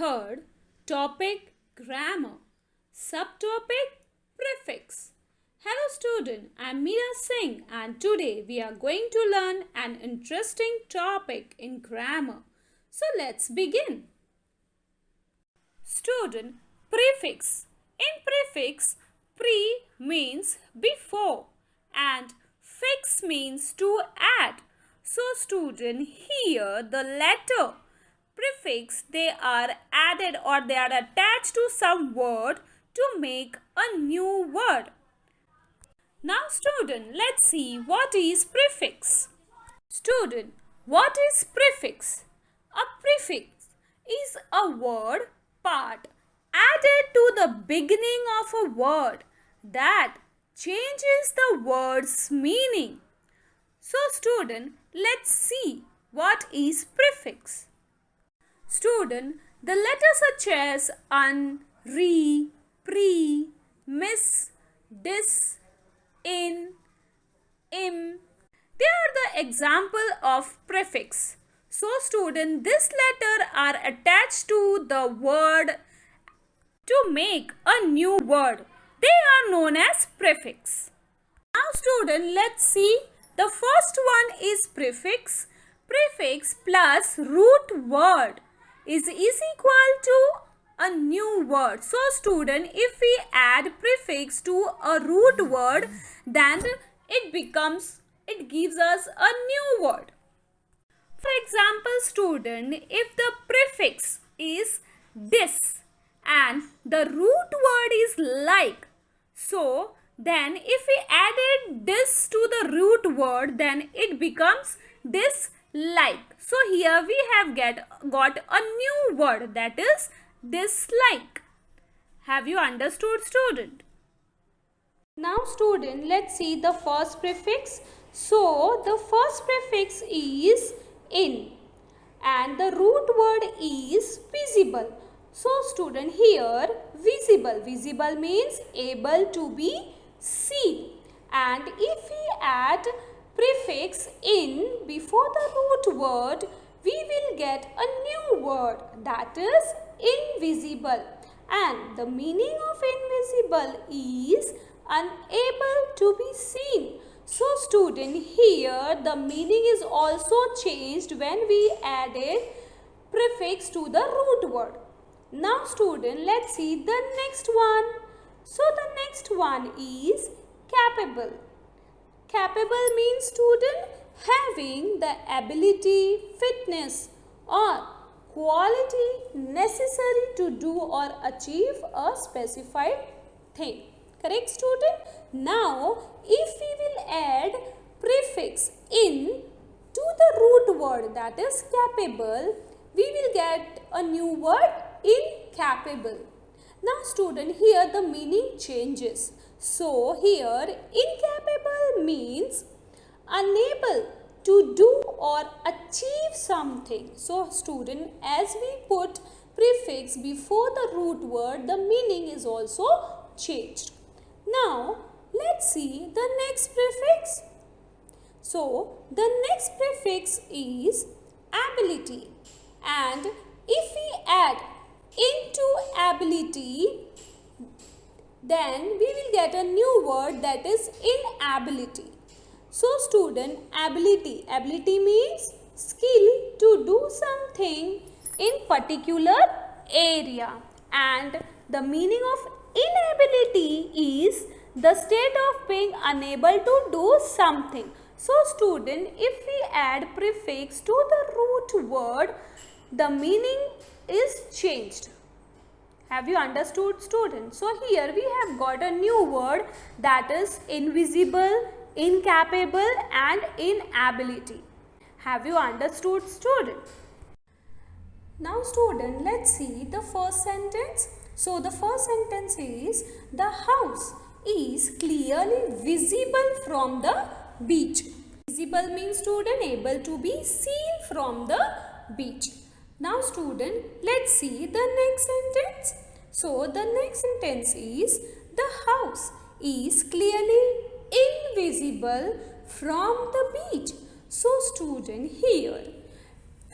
Third, topic grammar. Subtopic prefix. Hello student, I am Meera Singh and today we are going to learn an interesting topic in grammar. So let's begin. Student, prefix. In prefix, pre means before and fix means to add. So student, here the letter prefix, they are added or they are attached to some word to make a new word. Now student, let's see what is prefix. Student, what is prefix? A prefix is a word part added to the beginning of a word that changes the word's meaning. So student, let's see what is prefix. Student, the letters such as un, re, pre, mis, dis, in, im, they are the example of prefix. So student, this letter are attached to the word to make a new word. They are known as prefix. Now student, let's see. The first one is prefix. Prefix plus root word is equal to a new word. So student, if we add prefix to a root word, then it gives us a new word. For example, student, if the prefix is dis and the root word is like, so then if we added this to the root word, then it becomes dislike. So here we have got a new word, that is dislike. Have you understood student? Now student, let's see the first prefix. So the first prefix is in and the root word is visible. So student, here visible. Visible means able to be seen. And if we add prefix in before the root word, we will get a new word, that is invisible. And the meaning of invisible is unable to be seen. So student, here the meaning is also changed when we added prefix to the root word. Now student, let's see the next one. So the next one is capable. Capable means student having the ability, fitness or quality necessary to do or achieve a specified thing. Correct student? Now if we will add prefix in to the root word, that is capable, we will get a new word incapable. Now student, here the meaning changes. So here incapable means unable to do or achieve something. So student, as we put prefix before the root word, the meaning is also changed. Now let's see the next prefix. So the next prefix is ability, and if we add into ability, then we will get a new word, that is inability. So student, ability means skill to do something in particular area, and the meaning of inability is the state of being unable to do something. So student, if we add prefix to the root word, the meaning is changed. Have you understood student? So here we have got a new word, that is invisible, incapable and inability. Have you understood student? Now student, let's see the first sentence. So the first sentence is, the house is clearly visible from the beach. Visible means student able to be seen from the beach. Now student, let's see the next sentence. So the next sentence is, the house is clearly invisible from the beach. So student, here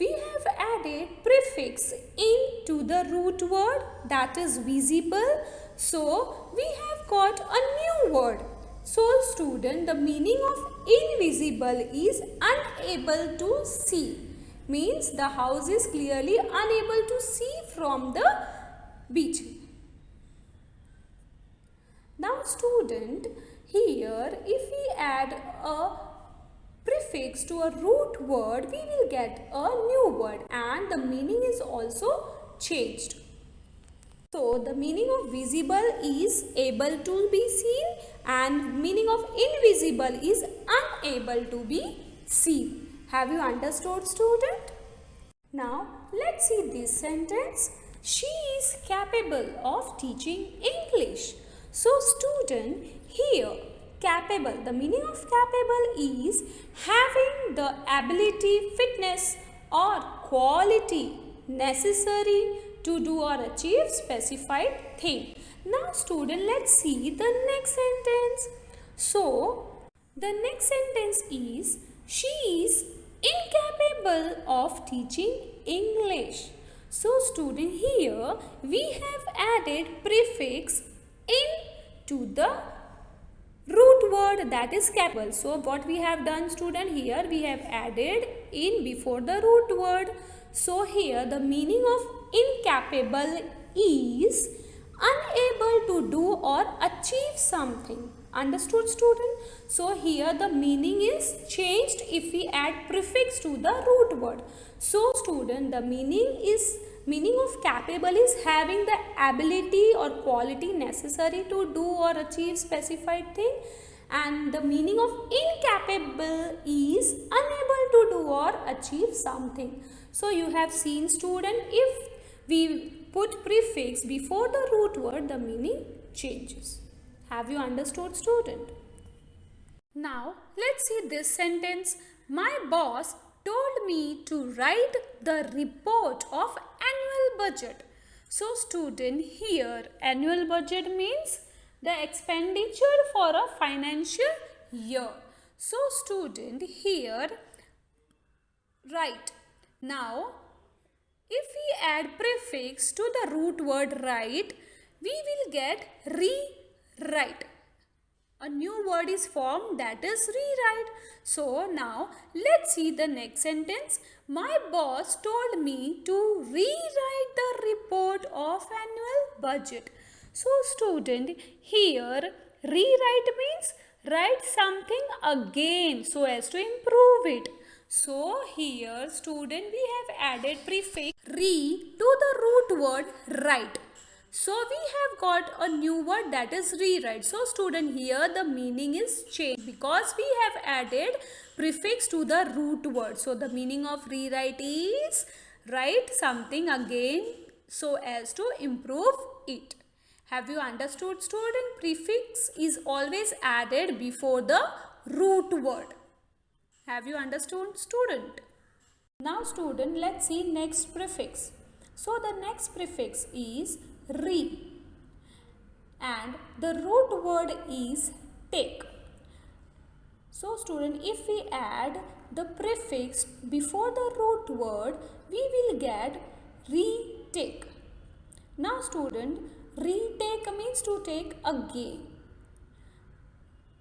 We have added prefix into the root word, that is visible. So we have got a new word. So student, the meaning of invisible is unable to see. Means the house is clearly unable to see from the beach. Now student, here if we add a prefix to a root word, we will get a new word and the meaning is also changed. So the meaning of visible is able to be seen and meaning of invisible is unable to be seen. Have you understood, student? Now let's see this sentence. She is capable of teaching English. So student, here capable, the meaning of capable is having the ability, fitness or quality necessary to do or achieve specified thing. Now student, let's see the next sentence. So the next sentence is she is incapable of teaching English. So student, here we have added prefix in to the root word, that is capable. So what we have done, student, here we have added in before the root word. So here the meaning of incapable is unable to do or achieve something. Understood, student? So here the meaning is changed if we add prefix to the root word. So student, the meaning of capable is having the ability or quality necessary to do or achieve specified thing, and the meaning of incapable is unable to do or achieve something. So you have seen, student, if we put prefix before the root word, the meaning changes. Have you understood, student? Now let's see this sentence. My boss told me to write the report of annual budget. So student, here annual budget means the expenditure for a financial year. So student, here write. Now if we add prefix to the root word write, we will get rewrite. A new word is formed, that is rewrite. So now let's see the next sentence. My boss told me to rewrite the report of annual budget. So student, here rewrite means write something again so as to improve it. So here student, we have added prefix re to the root word write. So we have got a new word, that is rewrite. So student, here the meaning is changed because we have added prefix to the root word. So the meaning of rewrite is write something again so as to improve it. Have you understood, student? Prefix is always added before the root word. Have you understood, student? Now student, let's see next prefix. So the next prefix is re and the root word is take. So student, if we add the prefix before the root word, we will get retake. Now student, retake means to take again.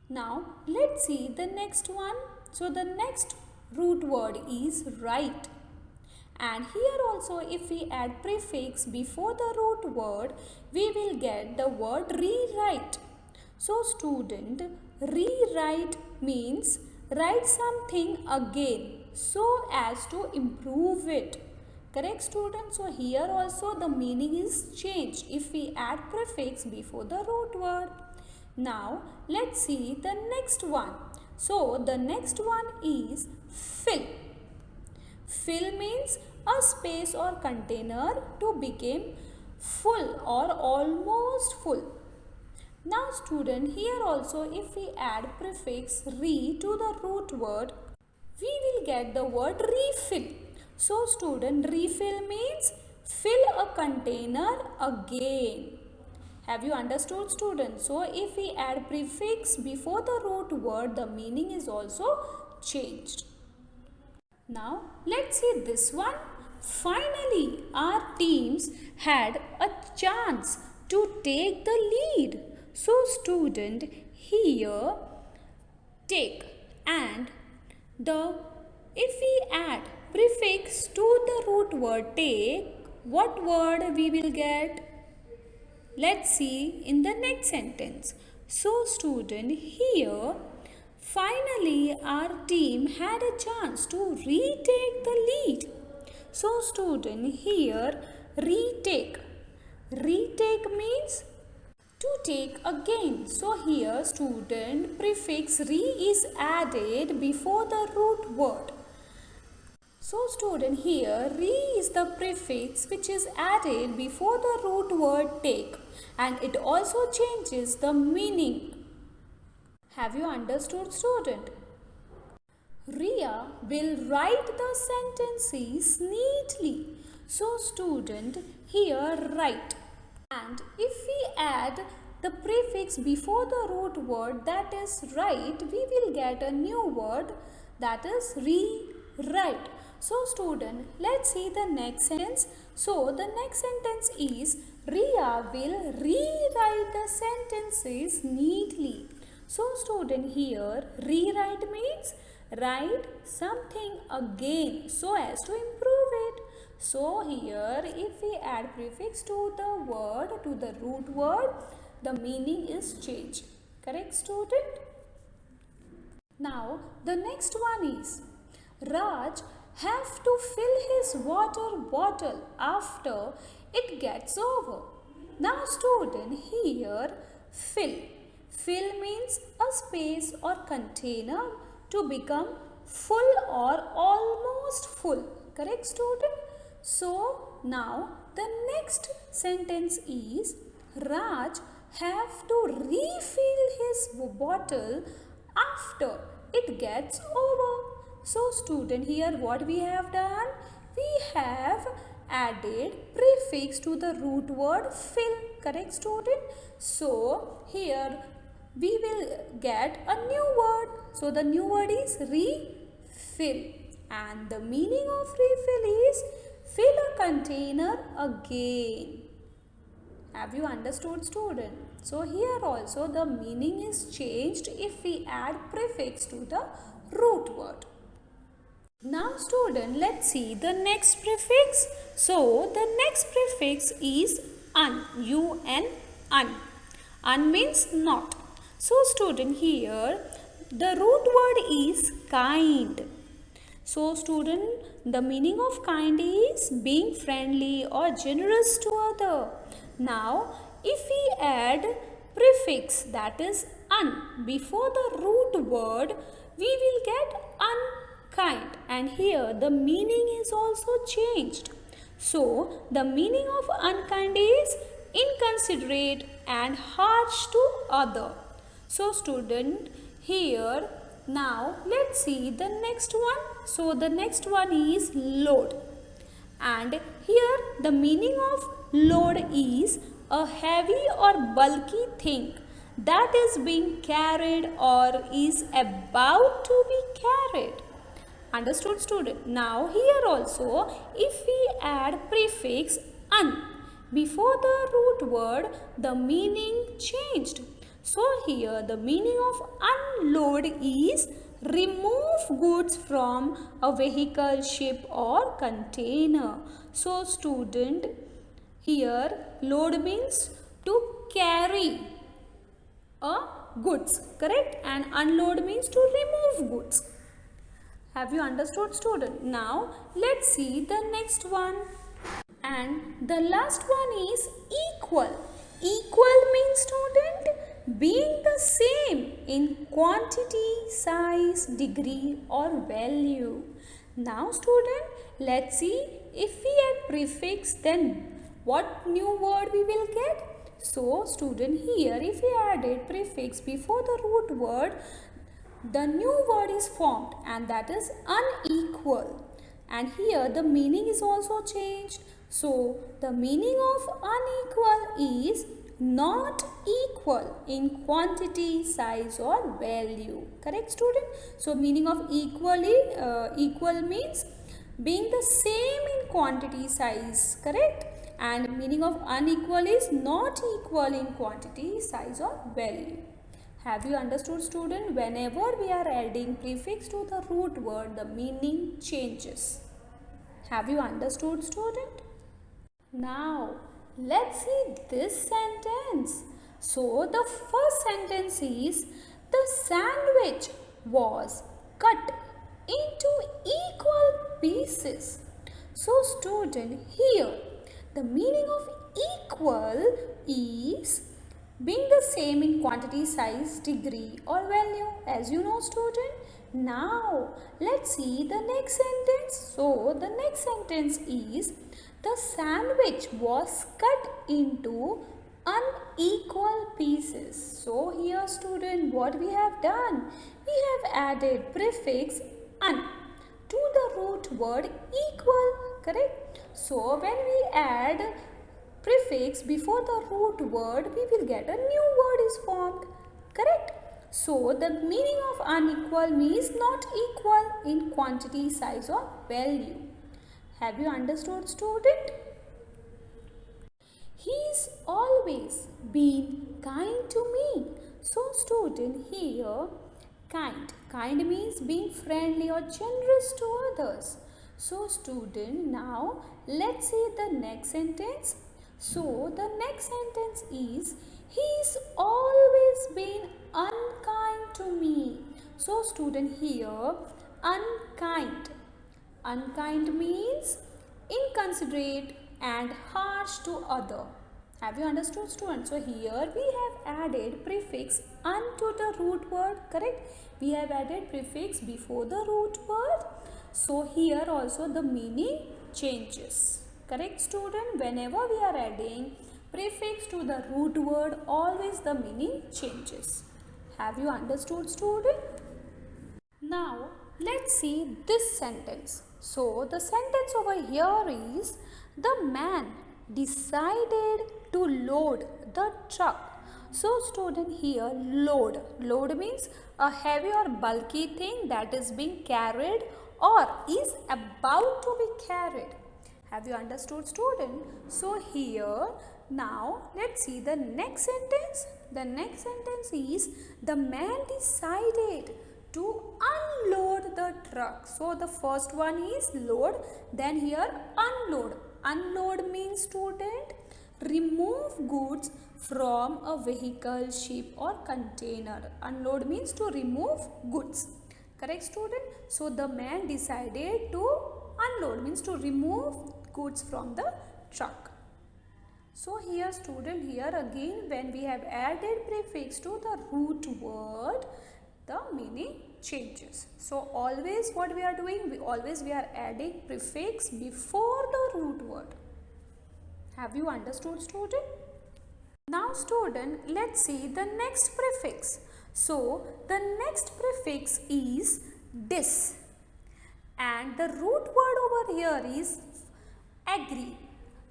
Now let's see the next one. So the next root word is write. And here also if we add prefix before the root word, we will get the word rewrite. So student, rewrite means write something again so as to improve it. Correct, student? So here also the meaning is changed if we add prefix before the root word. Now let's see the next one. So the next one is fill. Fill means a space or container to become full or almost full. Now student, here also if we add prefix re to the root word, we will get the word refill. So student, refill means fill a container again. Have you understood, student? So if we add prefix before the root word, the meaning is also changed. Now let's see this one. Finally, our teams had a chance to take the lead. So student, here take, and the if we add prefix to the root word take, what word we will get? Let's see in the next sentence. So student, here finally our team had a chance to retake the lead. So student, here retake. Retake means to take again. So here student, prefix re is added before the root word. So student, here re is the prefix which is added before the root word take, and it also changes the meaning. Have you understood student? Ria will write the sentences neatly. So student, here write. And if we add the prefix before the root word, that is write, we will get a new word, that is rewrite. So student, let's see the next sentence. So the next sentence is Ria will rewrite the sentences neatly. So student, here rewrite means write something again so as to improve it. So here if we add prefix to the word, to the root word, the meaning is changed. Correct student? Now the next one is Raj have to fill his water bottle after it gets over. Now student, here fill. Fill means a space or container to become full or almost full. Correct student? So now the next sentence is Raj have to refill his bottle after it gets over. So student, here what we have done? We have added prefix to the root word fill. Correct student? So here we will get a new word. So the new word is refill, and the meaning of refill is fill a container again. Have you understood student? So here also the meaning is changed if we add prefix to the root word. Now student, let's see the next prefix. So the next prefix is un, un, un. Un means not. So student, here the root word is kind. So student, the meaning of kind is being friendly or generous to other. Now if we add prefix, that is un, before the root word, we will get unkind, and here the meaning is also changed. So the meaning of unkind is inconsiderate and harsh to other. So student, here now let's see the next one. So the next one is load, and here the meaning of load is a heavy or bulky thing that is being carried or is about to be carried. Understood student? Now here also if we add prefix un before the root word, the meaning changed. So here the meaning of unload is remove goods from a vehicle, ship or container. So student, here load means to carry a goods, correct? And unload means to remove goods. Have you understood student? Now let's see the next one. And the last one is equal. Equal means student being the same in quantity, size, degree or value. Now student, let's see if we add prefix, then what new word we will get? So student, here if we added prefix before the root word, the new word is formed, and that is unequal. And here the meaning is also changed. So the meaning of unequal is not equal in quantity, size or value. Correct student? So meaning of equal means being the same in quantity, size. Correct? And meaning of unequal is not equal in quantity, size or value. Have you understood student? Whenever we are adding prefix to the root word, the meaning changes. Have you understood student? Now, let's see this sentence. So, the first sentence is the sandwich was cut into equal pieces. So, student, here the meaning of equal is being the same in quantity, size, degree or value, as you know student. Now, let's see the next sentence. So, the next sentence is the sandwich was cut into unequal pieces. So, here student, what we have done? We have added prefix un to the root word equal. Correct? So, when we add prefix before the root word, we will get a new word is formed. Correct? So, the meaning of unequal means not equal in quantity, size or value. Have you understood student? He's always been kind to me. So student, here kind. Kind means being friendly or generous to others. So student, now let's see the next sentence. So the next sentence is he's always been unkind to me. So student, here unkind. Unkind means inconsiderate and harsh to other. Have you understood student? So here we have added prefix un to the root word. Correct? We have added prefix before the root word. So here also the meaning changes. Correct student? Whenever we are adding prefix to the root word, always the meaning changes. Have you understood student? Now let's see this sentence. So the sentence over here is the man decided to load the truck. So student, here load. Load means a heavy or bulky thing that is being carried or is about to be carried. Have you understood student? So here now let's see the next sentence. The next sentence is the man decided to unload the truck. So the first one is load, then here unload. Unload means student remove goods from a vehicle, ship or container. Unload means to remove goods. Correct student? So the man decided to unload means to remove goods from the truck. So here student, here again when we have added prefix to the root word, the meaning changes. So always what we are doing, we are adding prefix before the root word. Have you understood student? Now student, let's see the next prefix. So the next prefix is dis and the root word over here is agree.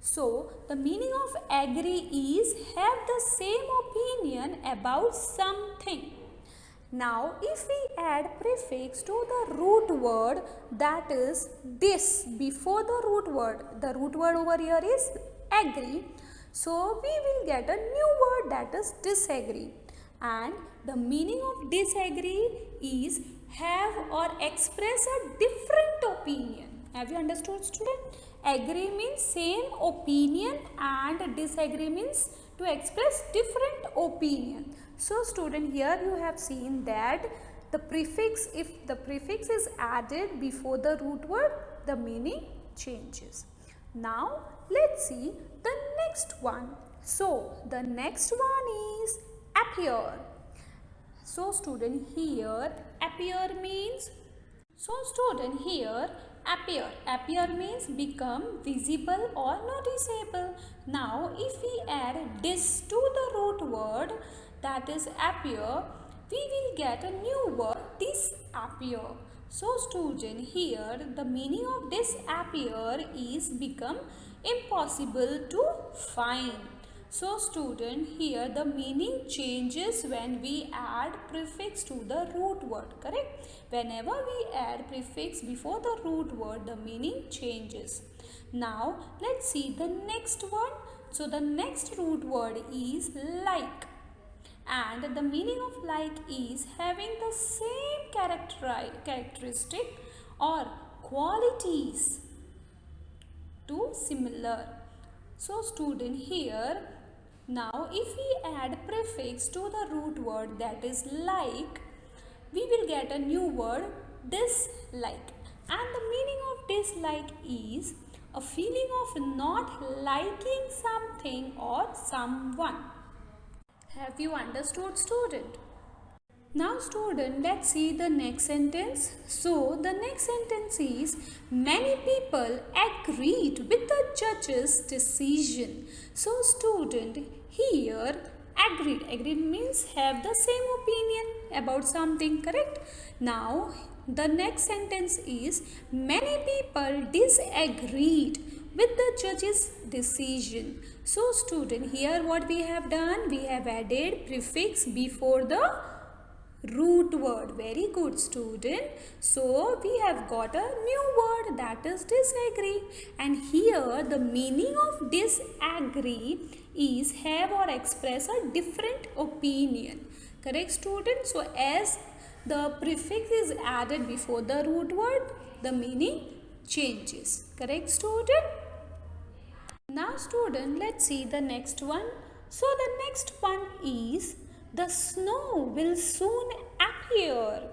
So the meaning of agree is have the same opinion about something. Now if we add prefix to the root word, that is dis before the root word over here is agree. So we will get a new word, that is disagree. And the meaning of disagree is have or express a different opinion. Have you understood student? Agree means same opinion and disagree means to express different opinion. So student, here you have seen that the prefix, if the prefix is added before the root word, the meaning changes. Now let's see the next one. So the next one is appear. So student, here appear means, so student, here appear means become visible or noticeable. Now if we add dis to the root word, that is appear, we will get a new word disappear. So student, here the meaning of disappear is become impossible to find. So student, here the meaning changes when we add prefix to the root word, correct? Whenever we add prefix before the root word, the meaning changes. Now let's see the next one. So the next root word is like, and the meaning of like is having the same characteristic or qualities to similar. So student, here now if we add prefix to the root word, that is like, we will get a new word dislike, and the meaning of dislike is a feeling of not liking something or someone. Have you understood, student? Now student, let's see the next sentence. So the next sentence is, many people agreed with the judge's decision. So student, here agreed means have the same opinion about something, correct? Now the next sentence is, many people disagreed with the judge's decision. So student, here what we have done, we have added prefix before the root word. Very good, student. So we have got a new word, that is disagree, and here the meaning of disagree is have or express a different opinion, correct, student? So as the prefix is added before the root word, the meaning changes, correct, student? Now student, let's see the next one. So the next one is, the snow will soon appear.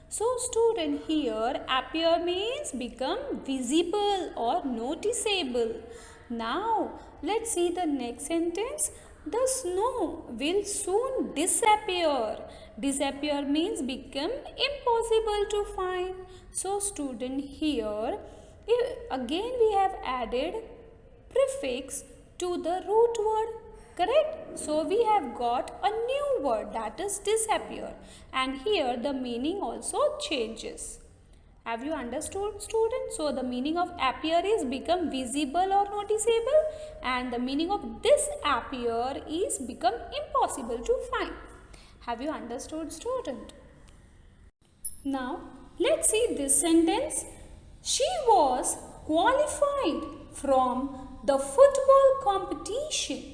So student, here appear means become visible or noticeable. Now let's see the next sentence. The snow will soon disappear. Disappear means become impossible to find. So student, here again we have added prefix to the root word, correct? So we have got a new word, that is disappear, and here the meaning also changes. Have you understood, students? So the meaning of appear is become visible or noticeable, and the meaning of disappear is become impossible to find. Have you understood, student? Now let's see this sentence. She was qualified from the football competition.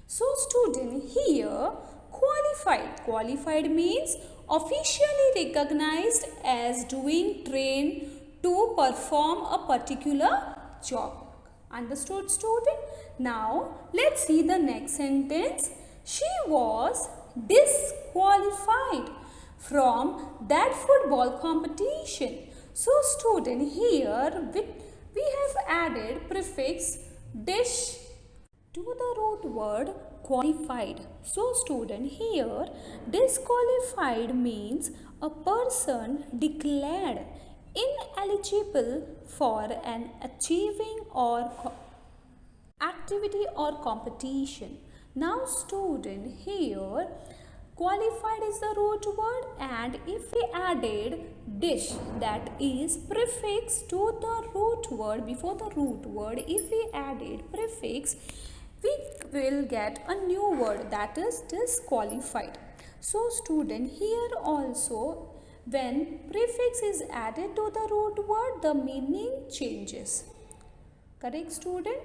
So student, here qualified means officially recognized as doing trained to perform a particular job. Understood, student? Now let's see the next sentence. She was disqualified from that football competition. So student, here we have added prefix dish to the root word qualified. So student, here disqualified means a person declared ineligible for an achieving or activity or competition. Now student, here qualified is the root word, and if we added dish, that is prefix to the root word before the root word, if we added prefix, we will get a new word, that is disqualified. So student, here also when prefix is added to the root word, the meaning changes, correct, student?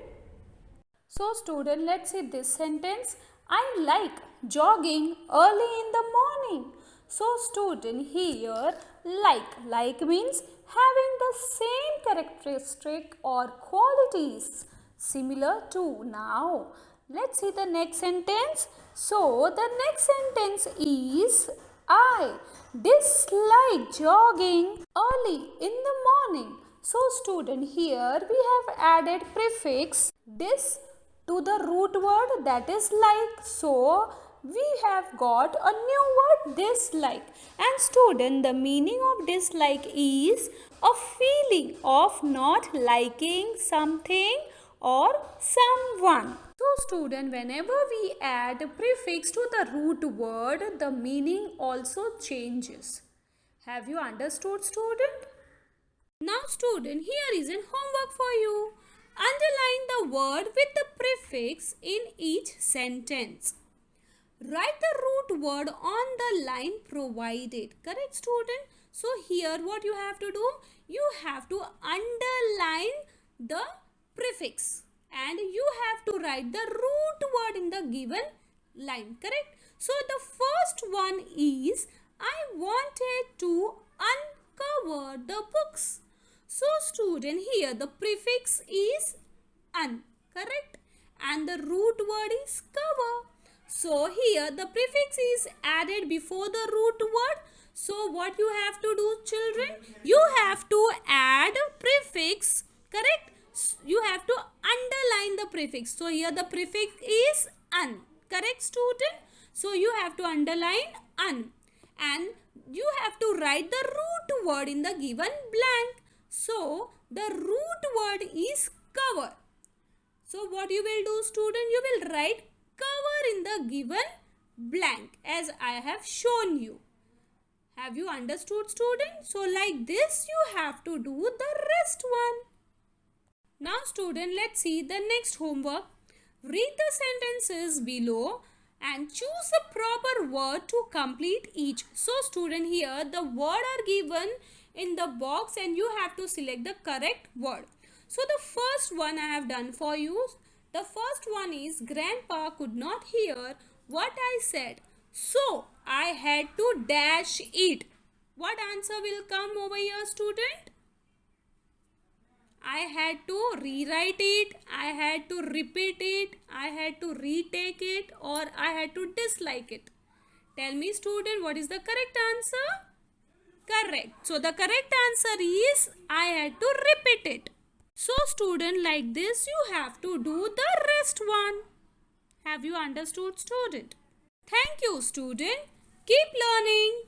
So student, let's see this sentence. I like jogging early in the morning. So student, here like means having the same characteristic or qualities similar to. Now let's see the next sentence. So the next sentence is, I dislike jogging early in the morning. So student, here we have added prefix dis to the root word, that is like. So we have got a new word dislike, and student, the meaning of dislike is a feeling of not liking something or someone. So student, whenever we add prefix to the root word, the meaning also changes. Have you understood, student? Now student, here is a homework for you. Underline the word with the prefix in each sentence. Write the root word on the line provided. Correct, student? So here what you have to do? You have to underline the prefix and you have to write the root word in the given line. Correct? So the first one is I wanted to uncover the books. So student, here the prefix is un. Correct? And the root word is cover. So here the prefix is added before the root word. So what you have to do, children? You have to add prefix. Correct? You have to underline the prefix. So here the prefix is un. Correct, student? So you have to underline un. And you have to write the root word in the given blank. So the root word is cover. So what you will do, student? You will write cover in the given blank as I have shown you. Have you understood, student? So like this you have to do the rest one. Now student, let's see the next homework. Read the sentences below and choose the proper word to complete each. So student, here the word are given in the box and you have to select the correct word. So the first one I have done for you. The first one is Grandpa could not hear what I said. So I had to dash it. What answer will come over here, student? I had to rewrite it, I had to repeat it, I had to retake it, or I had to dislike it. Tell me, student, what is the correct answer? Correct. So the correct answer is I had to repeat it. So student, like this you have to do the rest one. Have you understood, student? Thank you, student. Keep learning.